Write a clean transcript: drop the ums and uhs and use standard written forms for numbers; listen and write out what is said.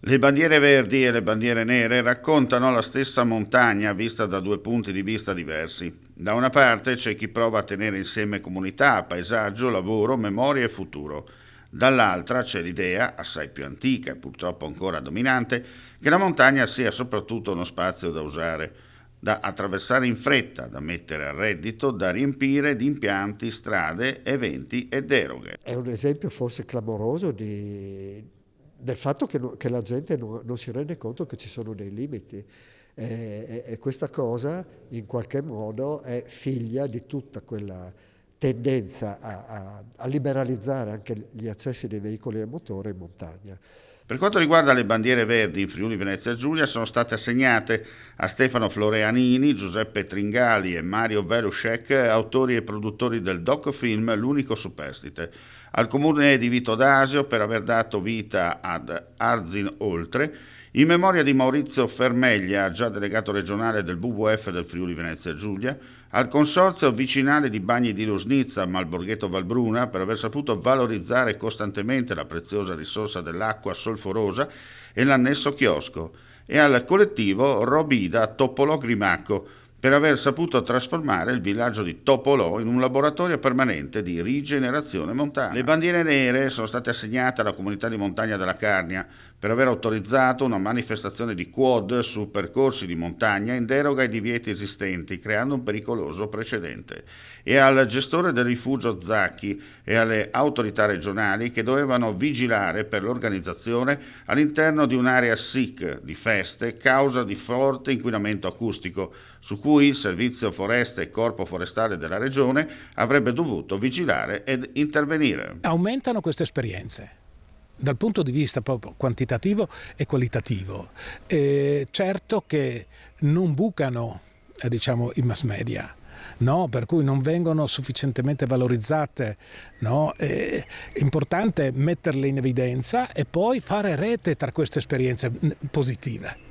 Le bandiere verdi e le bandiere nere raccontano la stessa montagna vista da due punti di vista diversi. Da una parte c'è chi prova a tenere insieme comunità, paesaggio, lavoro, memoria e futuro. Dall'altra c'è l'idea, assai più antica e purtroppo ancora dominante, che la montagna sia soprattutto uno spazio da usare, da attraversare in fretta, da mettere a reddito, da riempire di impianti, strade, eventi e deroghe. È un esempio forse clamoroso del fatto che la gente non si rende conto che ci sono dei limiti. E questa cosa in qualche modo è figlia di tutta quella tendenza a liberalizzare anche gli accessi dei veicoli a motore in montagna. Per quanto riguarda le bandiere verdi in Friuli Venezia Giulia, sono state assegnate a Stefano Floreanini, Giuseppe Tringali e Mario Velušek, autori e produttori del docufilm L'unico superstite, al comune di Vito d'Asio per aver dato vita ad Arzin Oltre, in memoria di Maurizio Fermeglia, già delegato regionale del WWF del Friuli Venezia Giulia, al Consorzio Vicinale di Bagni di Lusnizza, Malborghetto Valbruna, per aver saputo valorizzare costantemente la preziosa risorsa dell'acqua solforosa e l'annesso chiosco, e al collettivo Robida Topolò Grimacco, per aver saputo trasformare il villaggio di Topolò in un laboratorio permanente di rigenerazione montana. Le bandiere nere sono state assegnate alla comunità di montagna della Carnia per aver autorizzato una manifestazione di quad su percorsi di montagna in deroga ai divieti esistenti, creando un pericoloso precedente, e al gestore del rifugio Zacchi e alle autorità regionali che dovevano vigilare per l'organizzazione all'interno di un'area SIC di feste causa di forte inquinamento acustico, su cui il Servizio Foreste e Corpo Forestale della Regione avrebbe dovuto vigilare ed intervenire. Aumentano queste esperienze dal punto di vista proprio quantitativo e qualitativo. Certo che non bucano i mass media, no? Per cui non vengono sufficientemente valorizzate, no? È importante metterle in evidenza e poi fare rete tra queste esperienze positive.